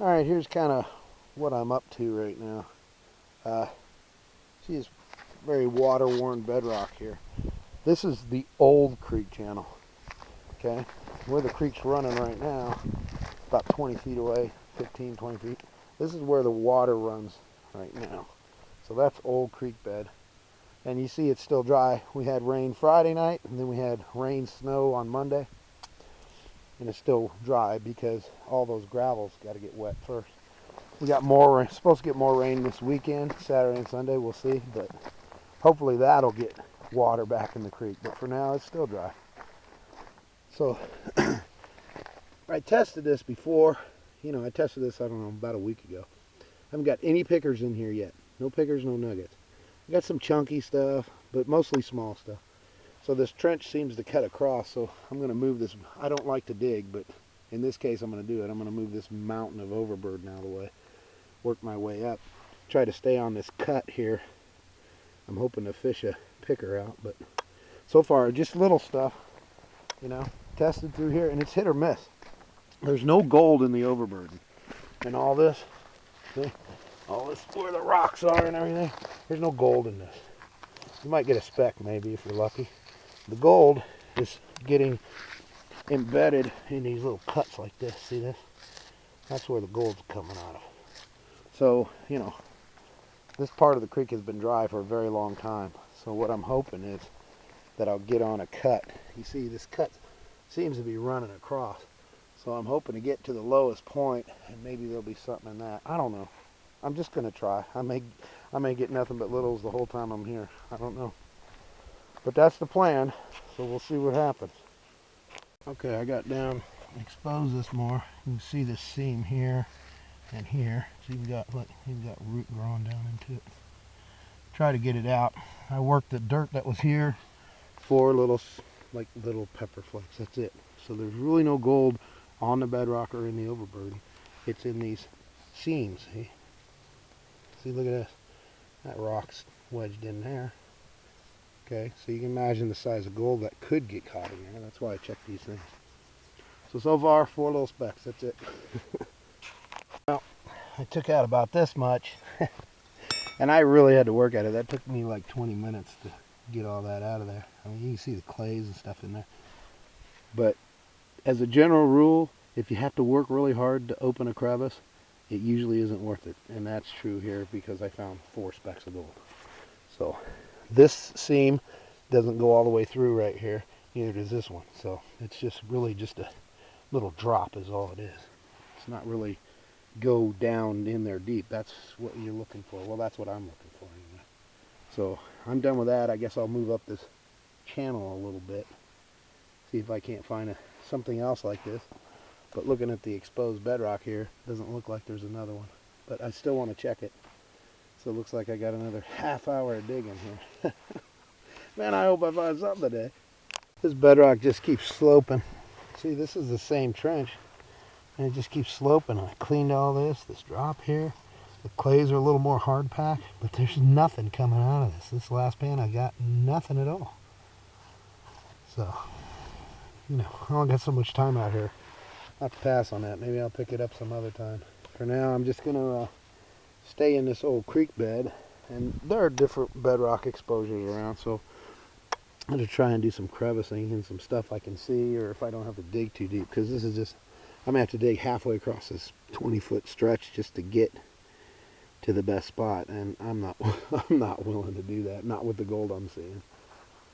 Alright, here's kind of what I'm up to right now. See this very water-worn bedrock here. This is the old creek channel, okay? Where the creek's running right now, about 20 feet away, 15, 20 feet. This is where the water runs right now. So that's old creek bed. And you see it's still dry. We had rain Friday night, and then we had rain, snow on Monday. And it's still dry because all those gravels got to get wet first. We got more rain, supposed to get more rain this weekend, Saturday and Sunday, we'll see. But hopefully that'll get water back in the creek. But for now, it's still dry. So I tested this before. I tested this, I don't know, about a week ago. I haven't got any pickers in here yet. No pickers, no nuggets. I got some chunky stuff, but mostly small stuff. So this trench seems to cut across, so I'm going to move this. I don't like to dig, but in this case I'm going to do it. I'm going to move this mountain of overburden out of the way, work my way up, try to stay on this cut here. I'm hoping to fish a picker out, but so far just little stuff, tested through here, and it's hit or miss. There's no gold in the overburden. And all this, see, all this where the rocks are and everything, there's no gold in this. You might get a speck maybe if you're lucky. The gold is getting embedded in these little cuts like this. See this? That's where the gold's coming out of. So, this part of the creek has been dry for a very long time. So what I'm hoping is that I'll get on a cut. You see, this cut seems to be running across. So I'm hoping to get to the lowest point, and maybe there'll be something in that. I don't know. I'm just going to try. I may get nothing but littles the whole time I'm here. I don't know. But that's the plan, so we'll see what happens. Okay, I got down, expose this more. You can see this seam here and here. So you've got, look, you've got root growing down into it. Try to get it out. I worked the dirt that was here, 4 little pepper flakes. That's it. So there's really no gold on the bedrock or in the overburden. It's in these seams. See, look at this. That rock's wedged in there. Okay, so you can imagine the size of gold that could get caught in there. That's why I check these things. So far, 4 little specks. That's it. Well, I took out about this much. And I really had to work at it. That took me like 20 minutes to get all that out of there. I mean, you can see the clays and stuff in there. But as a general rule, if you have to work really hard to open a crevice, it usually isn't worth it. And that's true here because I found 4 specks of gold. So this seam doesn't go all the way through right here, neither does this one. So it's just really just a little drop is all it is. It's not really go down in there deep. That's what you're looking for. Well, that's what I'm looking for anyway. So I'm done with that. I guess I'll move up this channel a little bit, see if I can't find something else like this. But looking at the exposed bedrock here, doesn't look like there's another one. But I still want to check it. So it looks like I got another half hour of digging here. Man, I hope I find something today. This bedrock just keeps sloping. See, this is the same trench. And it just keeps sloping. I cleaned all this drop here. The clays are a little more hard packed, but there's nothing coming out of this. This last pan, I got nothing at all. So, I only got so much time out here. I'll have to pass on that. Maybe I'll pick it up some other time. For now, I'm just going to stay in this old creek bed, and there are different bedrock exposures around, so I'm going to try and do some crevicing and some stuff I can see, or if I don't have to dig too deep, because this is just, I'm going to have to dig halfway across this 20-foot stretch just to get to the best spot, and I'm not willing to do that, not with the gold I'm seeing.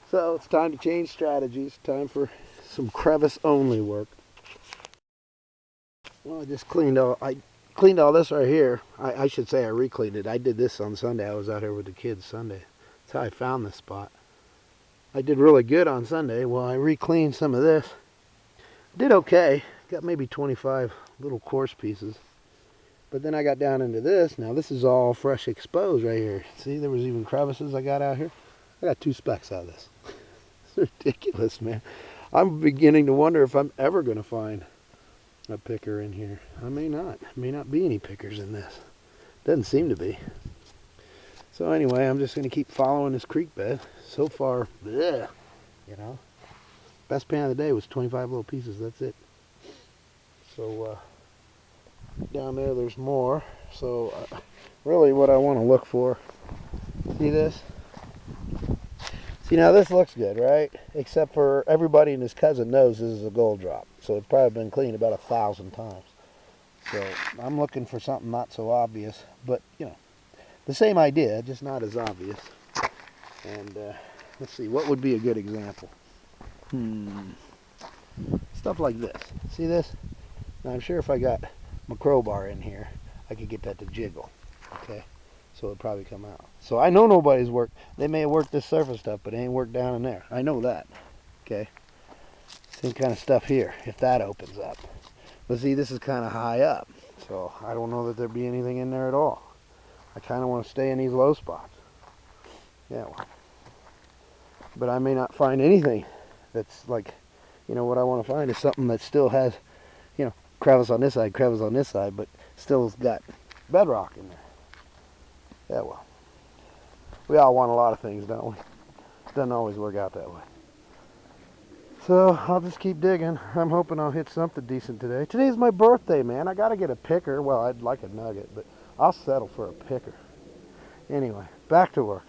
So it's time to change strategies, time for some crevice only work. Well, I cleaned all this right here. I should say I re-cleaned it. I did this on Sunday. I was out here with the kids Sunday. That's how I found this spot. I did really good on Sunday. Well, I re-cleaned some of this. Did okay. Got maybe 25 little coarse pieces. But then I got down into this. Now this is all fresh exposed right here. See, there was even crevices I got out here. I got 2 specks out of this. It's ridiculous, man. I'm beginning to wonder if I'm ever going to find a picker in here. I may not. There may not be any pickers in this. Doesn't seem to be. So anyway, I'm just going to keep following this creek bed. So far, bleh, best pan of the day was 25 little pieces. That's it. So Down there, there's more. So really what I want to look for, see this? See, now this looks good, right? Except for everybody and his cousin knows this is a gold drop. So it's probably been cleaned about 1,000 times. So I'm looking for something not so obvious, but you know, the same idea, just not as obvious. And let's see, what would be a good example? Stuff like this. See this? Now I'm sure if I got my crowbar in here, I could get that to jiggle. Okay, so it'd probably come out. So I know nobody's worked. They may have worked this surface stuff, but it ain't worked down in there. I know that. Okay, same kind of stuff here. If that opens up, but see, this is kind of high up, so I don't know that there'd be anything in there at all. I kind of want to stay in these low spots. Yeah, well, but I may not find anything that's like, you know, what I want to find is something that still has, you know, crevice on this side, crevice on this side, but still's got bedrock in there. Yeah, well, we all want a lot of things, don't we? It doesn't always work out that way. So I'll just keep digging. I'm hoping I'll hit something decent today. Today's my birthday, man. I got to get a picker. Well, I'd like a nugget, but I'll settle for a picker. Anyway, back to work.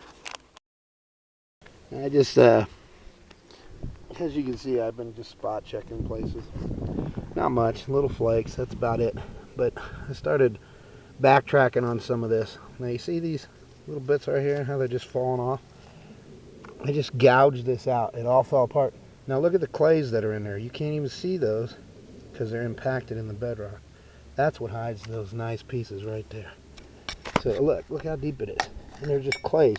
I just, as you can see, I've been just spot checking places. Not much, little flakes, that's about it. But I started backtracking on some of this. Now you see these little bits right here, how they're just falling off? I just gouged this out. It all fell apart. Now look at the clays that are in there. You can't even see those because they're impacted in the bedrock. That's what hides those nice pieces right there. So look how deep it is. And they're just clays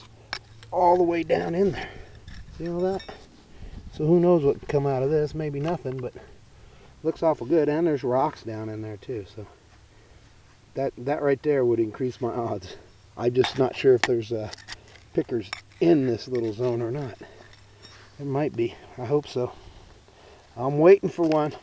all the way down in there. See all that? So who knows what can come out of this? Maybe nothing, but looks awful good. And there's rocks down in there too. So that right there would increase my odds. I'm just not sure if there's pickers in this little zone or not. There might be. I hope so. I'm waiting for one.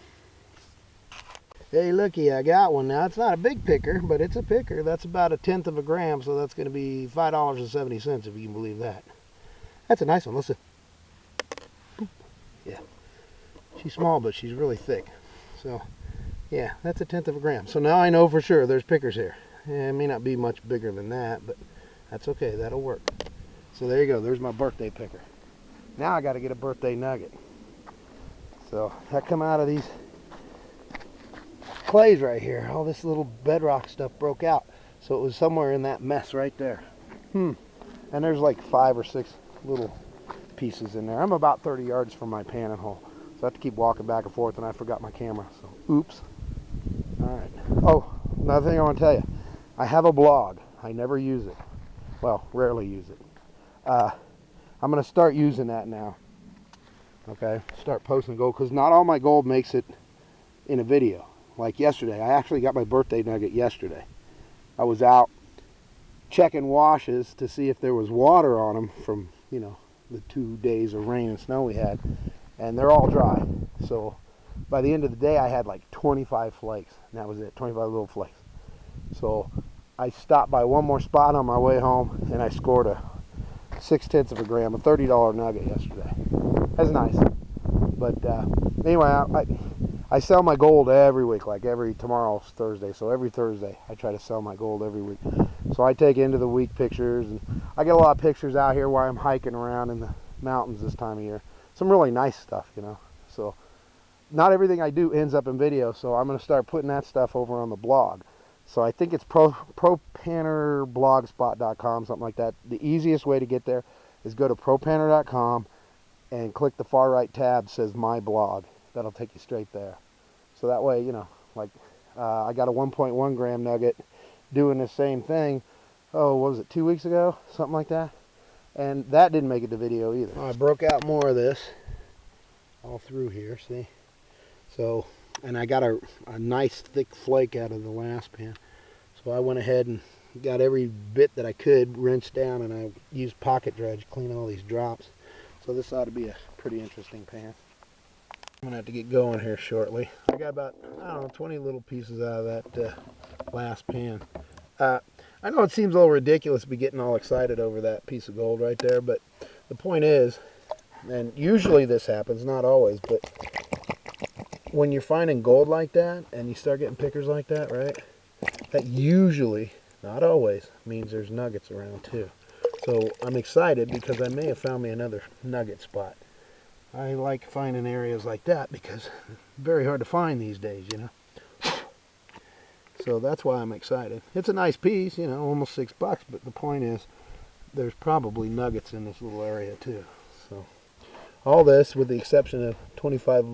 Hey, looky, I got one now. It's not a big picker, but it's a picker. That's about 1/10 of a gram, so that's going to be $5.70 if you can believe that. That's a nice one. Listen. Yeah. She's small, but she's really thick. So, yeah, that's 1/10 of a gram. So now I know for sure there's pickers here. Yeah, it may not be much bigger than that, but that's okay. That'll work. So there you go. There's my birthday picker. Now I got to get a birthday nugget. So that come out of these clays right here. All this little bedrock stuff broke out. So it was somewhere in that mess right there. And there's like 5 or 6 little pieces in there. I'm about 30 yards from my panning hole. So I have to keep walking back and forth, and I forgot my camera. So oops. All right. Oh, another thing I want to tell you. I have a blog. I never use it. Well, rarely use it. I'm going to start using that now. Okay, start posting gold, because not all my gold makes it in a video. Like yesterday, I actually got my birthday nugget yesterday. I was out checking washes to see if there was water on them from, you know, the 2 days of rain and snow we had, and they're all dry. So by the end of the day, I had like 25 flakes, and that was it, 25 little flakes. So I stopped by one more spot on my way home, and I scored a 6/10 of a gram, a $30 nugget yesterday. That's nice. But anyway, I sell my gold every week, like tomorrow's Thursday, so every Thursday I try to sell my gold every week. So I take end of the week pictures, and I get a lot of pictures out here while I'm hiking around in the mountains this time of year. Some really nice stuff, you know. So not everything I do ends up in video, so I'm going to start putting that stuff over on the blog. So I think it's propannerblogspot.com, something like that. The easiest way to get there is go to propanner.com and click the far right tab that says My Blog. That'll take you straight there. So that way, you know, like I got a 1.1 gram nugget doing the same thing. Oh, what was it, 2 weeks ago? Something like that. And that didn't make it to video either. I broke out more of this all through here, see? So, and I got a nice thick flake out of the last pan. So I went ahead and got every bit that I could rinsed down, and I used pocket dredge to clean all these drops. So this ought to be a pretty interesting pan. I'm going to have to get going here shortly. I got about, I don't know, 20 little pieces out of that last pan. I know it seems a little ridiculous to be getting all excited over that piece of gold right there, but the point is, and usually this happens, not always, but when you're finding gold like that and you start getting pickers like that, right? that usually, not always, means there's nuggets around too. So I'm excited because I may have found me another nugget spot. I like finding areas like that because it's very hard to find these days, you know. So that's why I'm excited. It's a nice piece, you know, almost $6, but the point is there's probably nuggets in this little area too. So all this, with the exception of 25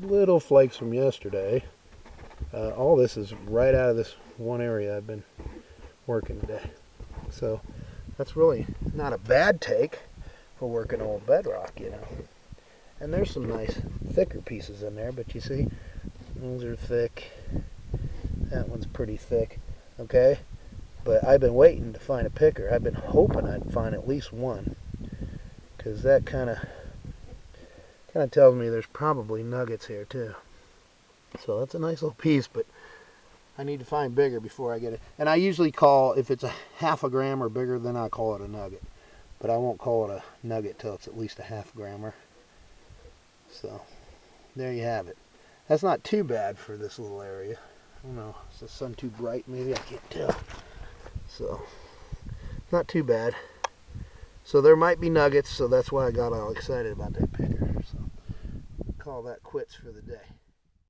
little flakes from yesterday, all this is right out of this one area I've been working today. So that's really not a bad take for working old bedrock, you know. And there's some nice thicker pieces in there, but you see, those are thick. That one's pretty thick, okay? But I've been waiting to find a picker. I've been hoping I'd find at least one, because that kind of tells me there's probably nuggets here too. So that's a nice little piece, but I need to find bigger before I get it. And I usually call, if it's a half a gram or bigger, then I'll call it a nugget. But I won't call it a nugget till it's at least a half grammer. So there you have it. That's not too bad for this little area. I don't know, is the sun too bright? Maybe, I can't tell. So not too bad. So there might be nuggets, so that's why I got all excited about that picker. So call that quits for the day.